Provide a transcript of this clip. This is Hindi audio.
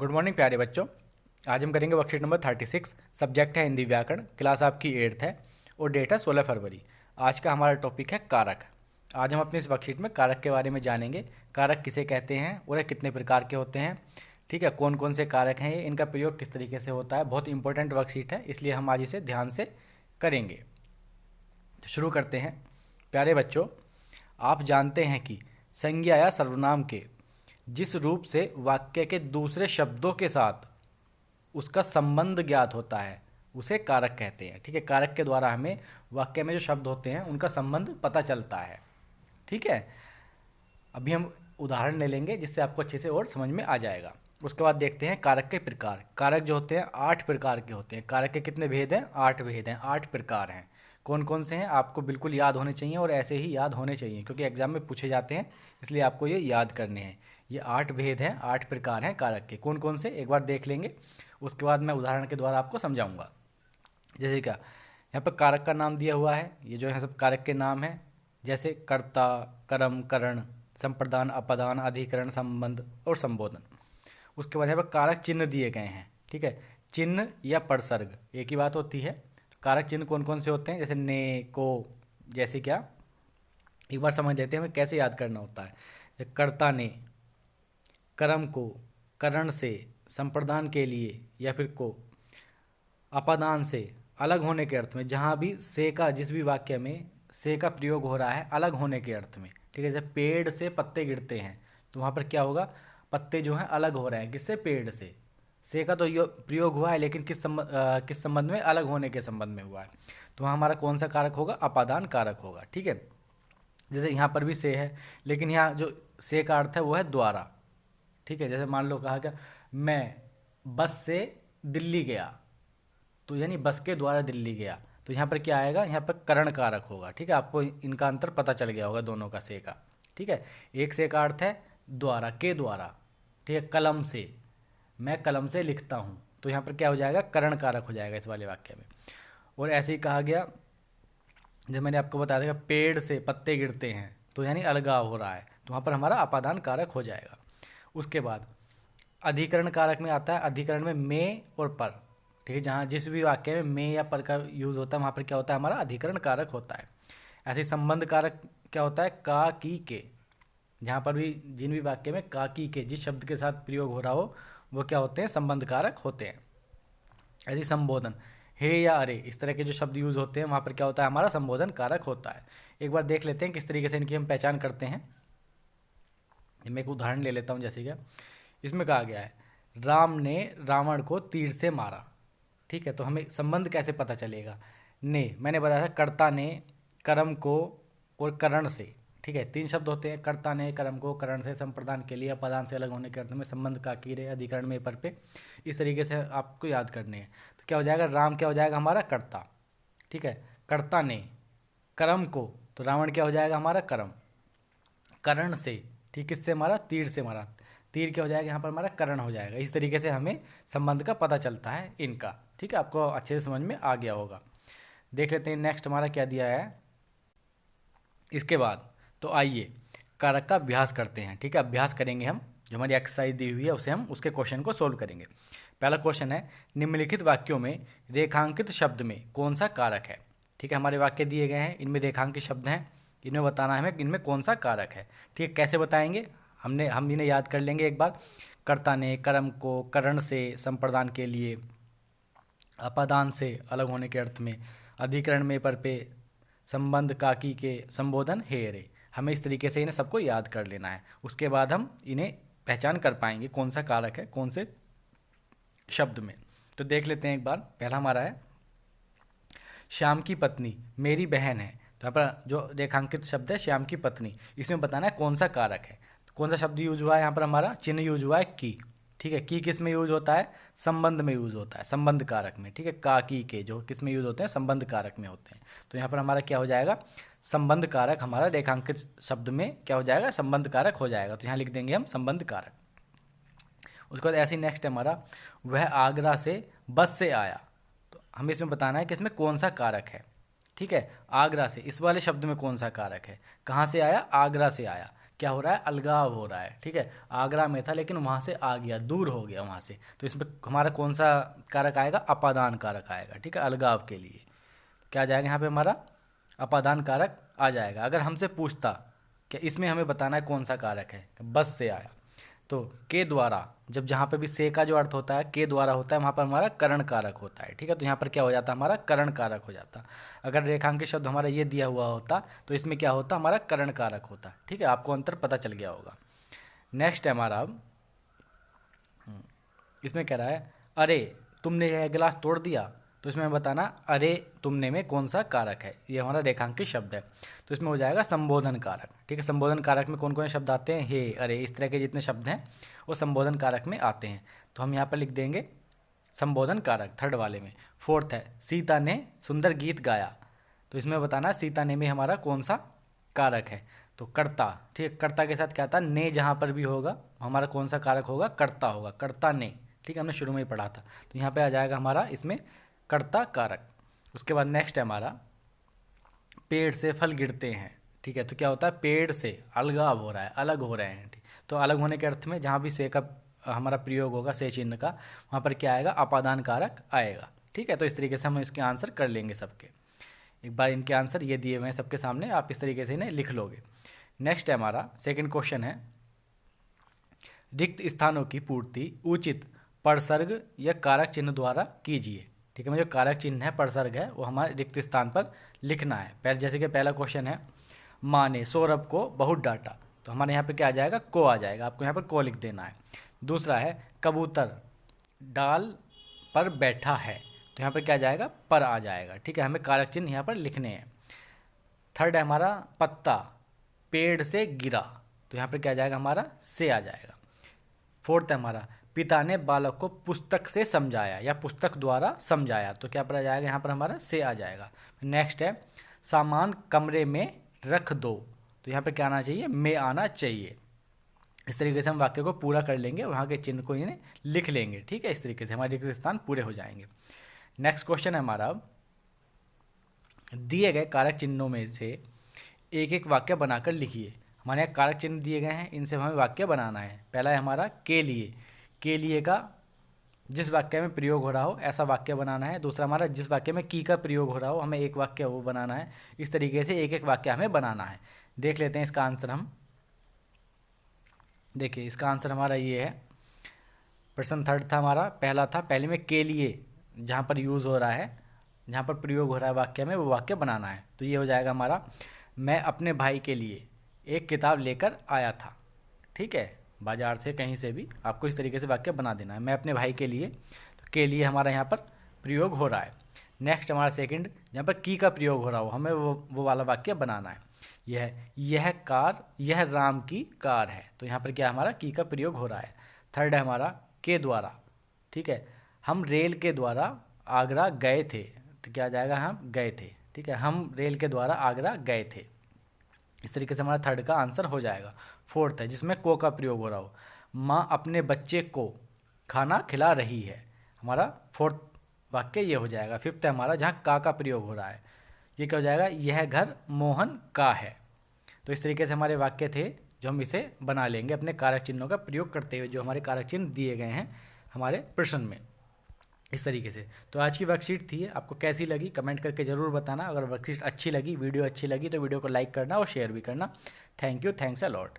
गुड मॉर्निंग प्यारे बच्चों। आज हम करेंगे वर्कशीट नंबर 36। सब्जेक्ट है हिंदी व्याकरण, क्लास आपकी 8th है और डेट है 16 फरवरी। आज का हमारा टॉपिक है कारक। आज हम अपनी इस वर्कशीट में कारक के बारे में जानेंगे। कारक किसे कहते हैं और ये कितने प्रकार के होते हैं, ठीक है, कौन कौन से कारक हैं, ये इनका प्रयोग किस तरीके से होता है। बहुत इंपॉर्टेंट वर्कशीट है, इसलिए हम आज इसे ध्यान से करेंगे। तो शुरू करते हैं। प्यारे बच्चों, आप जानते हैं कि संज्ञा या सर्वनाम के जिस रूप से वाक्य के दूसरे शब्दों के साथ उसका संबंध ज्ञात होता है उसे कारक कहते हैं। ठीक है, कारक के द्वारा हमें वाक्य में जो शब्द होते हैं उनका संबंध पता चलता है। ठीक है, अभी हम उदाहरण ले लेंगे जिससे आपको अच्छे से और समझ में आ जाएगा। उसके बाद देखते हैं कारक के प्रकार। कारक जो होते हैं 8 प्रकार के होते हैं। कारक के कितने भेद हैं? 8 भेद हैं, 8 प्रकार हैं। कौन कौन से हैं आपको बिल्कुल याद होने चाहिए और ऐसे ही याद होने चाहिए क्योंकि एग्जाम में पूछे जाते हैं, इसलिए आपको ये याद करने हैं। ये 8 भेद हैं, 8 प्रकार हैं कारक के। कौन कौन से एक बार देख लेंगे, उसके बाद मैं उदाहरण के द्वारा आपको समझाऊंगा। जैसे क्या यहाँ पर कारक का नाम दिया हुआ है, ये जो है सब कारक के नाम हैं, जैसे कर्ता, कर्म, करण, संप्रदान, अपादान, अधिकरण, संबंध और संबोधन। उसके बाद यहाँ पर कारक चिन्ह दिए गए हैं। ठीक है, चिन्ह या परसर्ग एक ही बात होती है। कारक चिन्ह कौन कौन से होते हैं? जैसे ने, को, जैसे क्या, एक बार समझ लेते हैं हमें कैसे याद करना होता है। जैसे कर्ता ने, कर्म को, करण से, संप्रदान के लिए या फिर को, अपादान से, अलग होने के अर्थ में। जहाँ भी से का, जिस भी वाक्य में से का प्रयोग हो रहा है अलग होने के अर्थ में। ठीक है, जैसे पेड़ से पत्ते गिरते हैं तो वहाँ पर क्या होगा? पत्ते जो हैं अलग हो रहे हैं, किससे? पेड़ से का तो प्रयोग हुआ है लेकिन किस संबंध में? अलग होने के संबंध में हुआ है। तो वहाँ हमारा कौन सा कारक होगा? अपादान कारक होगा। ठीक है, जैसे यहाँ पर भी से है लेकिन यहाँ जो से का अर्थ है वो है द्वारा। ठीक है, जैसे मान लो कहा क्या, मैं बस से दिल्ली गया, तो यानी बस के द्वारा दिल्ली गया, तो यहाँ पर क्या आएगा? यहाँ पर करण कारक होगा। ठीक है, आपको इनका अंतर पता चल गया होगा दोनों का, से का। ठीक है, एक से का अर्थ है द्वारा, के द्वारा। ठीक है, कलम से, मैं कलम से लिखता हूँ, तो यहाँ पर क्या हो जाएगा? करण कारक हो जाएगा इस वाले वाक्य में। और ऐसे ही कहा गया, जब मैंने आपको बताया था पेड़ से पत्ते गिरते हैं, तो यानी अलगाव हो रहा है, तो वहाँ पर हमारा अपादान कारक हो जाएगा। उसके बाद अधिकरण कारक में आता है, अधिकरण में में और पर। ठीक है, जहाँ जिस भी वाक्य में में या पर का यूज़ होता है वहाँ पर क्या होता है? हमारा अधिकरण कारक होता है। ऐसे ही संबंध कारक क्या होता है? का, की, के। जहाँ पर भी जिन भी वाक्य में का, की, के जिस शब्द के साथ प्रयोग हो रहा हो वो क्या होते हैं? संबंध कारक होते हैं। ऐसे ही संबोधन, हे या अरे, इस तरह के जो शब्द यूज़ होते हैं वहाँ पर क्या होता है? हमारा संबोधन कारक होता है। एक बार देख लेते हैं किस तरीके से इनकी हम पहचान करते हैं। मैं एक उदाहरण ले लेता हूँ। जैसे क्या इसमें कहा गया है, राम ने रावण को तीर से मारा। ठीक है, तो हमें संबंध कैसे पता चलेगा? ने, मैंने बताया था कर्ता ने, कर्म को और करण से। ठीक है, 3 शब्द होते हैं, कर्ता ने, कर्म को, करण से, संप्रदान के लिए, अपादान से अलग होने के अर्थ में, संबंध का, कीरे, अधिकरण में, पर पे। इस तरीके से आपको याद करने हैं। तो क्या हो जाएगा? राम क्या हो जाएगा? हमारा कर्ता। ठीक है, कर्ता ने, कर्म को, तो रावण क्या हो जाएगा? हमारा कर्म। करण से, ठीक, किससे मारा? तीर से मारा, तीर क्या हो जाएगा? यहाँ पर हमारा करण हो जाएगा। इस तरीके से हमें संबंध का पता चलता है इनका। ठीक है, आपको अच्छे से समझ में आ गया होगा। देख लेते हैं नेक्स्ट हमारा क्या दिया है इसके बाद। तो आइए कारक का अभ्यास करते हैं। ठीक है, अभ्यास करेंगे हम, जो हमारी एक्सरसाइज दी हुई है उसे हम उसके क्वेश्चन को सोल्व करेंगे। पहला क्वेश्चन है, निम्नलिखित वाक्यों में रेखांकित शब्द में कौन सा कारक है? ठीक है, हमारे वाक्य दिए गए हैं, इनमें रेखांकित शब्द हैं, इनमें बताना है हमें इनमें कौन सा कारक है। ठीक है, कैसे बताएंगे? हम इन्हें याद कर लेंगे एक बार। कर्ता ने, कर्म को, करण से, संप्रदान के लिए, अपादान से, अलग होने के अर्थ में, अधिकरण में, पर पे, संबंध, काकी के, संबोधन, हे रे। हमें इस तरीके से इन्हें सबको याद कर लेना है। उसके बाद हम इन्हें पहचान कर पाएंगे कौन सा कारक है कौन से शब्द में। तो देख लेते हैं एक बार। पहला हमारा है, श्याम की पत्नी मेरी बहन है। तो यहाँ पर जो रेखांकित शब्द है श्याम की पत्नी, इसमें बताना है कौन सा कारक है। तो कौन सा शब्द यूज हुआ है? यहाँ पर हमारा चिन्ह यूज हुआ है की। ठीक है, की किस में यूज होता है? संबंध में यूज होता है, संबंध कारक में। ठीक है, का, की, के जो किस में यूज होते हैं? संबंध कारक में होते हैं। तो यहाँ पर हमारा क्या हो जाएगा? संबंध कारक हमारा रेखांकित शब्द में क्या हो जाएगा? संबंध कारक हो जाएगा। तो यहाँ लिख देंगे हम संबंध कारक। उसके बाद ऐसे ही नेक्स्ट है हमारा, वह आगरा से बस से आया। तो हमें इसमें बताना है कि इसमें कौन सा कारक है। ठीक है, आगरा से, इस वाले शब्द में कौन सा कारक है? कहाँ से आया? आगरा से आया। क्या हो रहा है, अलगाव हो रहा है। ठीक है, आगरा में था लेकिन वहाँ से आ गया, दूर हो गया वहाँ से, तो इसमें हमारा कौन सा कारक आएगा, अपादान कारक आएगा। ठीक है, अलगाव के लिए क्या आ जाएगा यहाँ पे, हमारा अपादान कारक आ जाएगा। अगर हमसे पूछता कि इसमें हमें बताना है कौन सा कारक है, बस से आया, तो के द्वारा, जब जहाँ पे भी से का जो अर्थ होता है के द्वारा होता है, वहाँ पर हमारा करण कारक होता है। ठीक है, तो यहाँ पर क्या हो जाता है, हमारा करण कारक हो जाता। अगर रेखांकित शब्द हमारा ये दिया हुआ होता तो इसमें क्या होता, हमारा करण कारक होता। ठीक है, आपको अंतर पता चल गया होगा। नेक्स्ट है हमारा, अब इसमें कह रहा है अरे तुमने यह गिलास तोड़ दिया, तो इसमें हमें बताना अरे तुमने में कौन सा कारक है, ये हमारा रेखांकित शब्द है, तो इसमें हो जाएगा संबोधन कारक। ठीक है, संबोधन कारक में कौन कौन से शब्द आते हैं, हे, अरे, इस तरह के जितने शब्द हैं वो संबोधन कारक में आते हैं, तो हम यहाँ पर लिख देंगे संबोधन कारक थर्ड वाले में। फोर्थ है सीता ने सुंदर गीत गाया, तो इसमें बताना सीता ने में हमारा कौन सा कारक है, तो कर्ता। ठीक है, कर्ता के साथ क्या था, ने जहाँ पर भी होगा हमारा कौन सा कारक होगा, कर्ता होगा, कर्ता ने। ठीक है, हमने शुरू में ही पढ़ा था, तो यहाँ पे आ जाएगा हमारा इसमें कर्ता कारक। उसके बाद नेक्स्ट है हमारा, पेड़ से फल गिरते हैं। ठीक है, तो क्या होता है, पेड़ से अलगाव हो रहा है, अलग हो रहे हैं। ठीक, तो अलग होने के अर्थ में जहाँ भी से का हमारा प्रयोग होगा, से चिन्ह का, वहाँ पर क्या आएगा, अपादान कारक आएगा। ठीक है, तो इस तरीके से हम इसके आंसर कर लेंगे सबके। एक बार इनके आंसर ये दिए हुए हैं सबके सामने, आप इस तरीके से इन्हें लिख लोगे। नेक्स्ट है हमारा सेकंड क्वेश्चन है, रिक्त स्थानों की पूर्ति उचित परसर्ग या कारक चिन्ह द्वारा कीजिए। ठीक है, जो कारक चिन्ह है, परसर्ग है, वो हमारे रिक्त स्थान पर लिखना है। पहले जैसे कि पहला क्वेश्चन है, माँ ने सौरभ को बहुत डांटा, तो हमारे यहाँ पे क्या आ जाएगा, को आ जाएगा, आपको यहाँ पर को लिख देना है। दूसरा है कबूतर डाल पर बैठा है, तो यहाँ पर क्या आ जाएगा, पर आ जाएगा। ठीक है, हमें कारक चिन्ह यहाँ पर लिखने हैं। थर्ड है हमारा पत्ता पेड़ से गिरा, तो यहाँ पर क्या आ जाएगा, हमारा से आ जाएगा। फोर्थ है हमारा पिता ने बालक को पुस्तक से समझाया या पुस्तक द्वारा समझाया, तो क्या पर आ जाएगा, यहाँ पर हमारा से आ जाएगा। नेक्स्ट है सामान कमरे में रख दो, तो यहाँ पर क्या आना चाहिए, में आना चाहिए। इस तरीके से हम वाक्य को पूरा कर लेंगे, वहाँ के चिन्ह को इन्हें लिख लेंगे। ठीक है, इस तरीके से हमारे रिक्त स्थान पूरे हो जाएंगे। नेक्स्ट क्वेश्चन है हमारा, दिए गए कारक चिन्हों में से एक एक वाक्य बनाकर लिखिए। हमारे यहाँ कारक चिन्ह दिए गए हैं, इनसे हमें वाक्य बनाना है। पहला है हमारा के लिए का जिस वाक्य में प्रयोग हो रहा हो ऐसा वाक्य बनाना है। दूसरा हमारा जिस वाक्य में की का प्रयोग हो रहा हो, हमें एक वाक्य वो बनाना है। इस तरीके से एक एक वाक्य हमें बनाना है। देख लेते हैं इसका आंसर हम। देखिए इसका आंसर हमारा ये है, प्रश्न थर्ड था हमारा, पहला था, पहले में के लिए जहाँ पर यूज़ हो रहा है, जहाँ पर प्रयोग हो रहा है वाक्य में, वो वाक्य बनाना है। तो ये हो जाएगा हमारा, मैं अपने भाई के लिए एक किताब लेकर आया था। ठीक है, बाजार से कहीं से भी आपको इस तरीके से वाक्य बना देना है, मैं अपने भाई के लिए, तो के लिए हमारा यहाँ पर प्रयोग हो रहा है। नेक्स्ट हमारा सेकंड, जहाँ पर की का प्रयोग हो रहा हो, हमें वो वाला वाक्य बनाना है। यह राम की कार है, तो यहाँ पर क्या हमारा की का प्रयोग हो रहा है। थर्ड है हमारा के द्वारा। ठीक है, हम रेल के द्वारा आगरा गए थे, तो क्या आ जाएगा, हम गए थे। ठीक है, हम रेल के द्वारा आगरा गए थे। इस तरीके से हमारा थर्ड का आंसर हो जाएगा। फोर्थ है जिसमें को का प्रयोग हो रहा हो, माँ अपने बच्चे को खाना खिला रही है, हमारा फोर्थ वाक्य ये हो जाएगा। फिफ्थ है हमारा जहाँ का प्रयोग हो रहा है, ये क्या हो जाएगा, यह घर मोहन का है। तो इस तरीके से हमारे वाक्य थे जो हम इसे बना लेंगे अपने कारक चिन्हों का प्रयोग करते हुए, जो हमारे कारक चिन्ह दिए गए हैं हमारे प्रश्न में। इस तरीके से तो आज की वर्कशीट थी, आपको कैसी लगी कमेंट करके ज़रूर बताना। अगर वर्कशीट अच्छी लगी, वीडियो अच्छी लगी, तो वीडियो को लाइक करना और शेयर भी करना। Thank you, thanks a lot.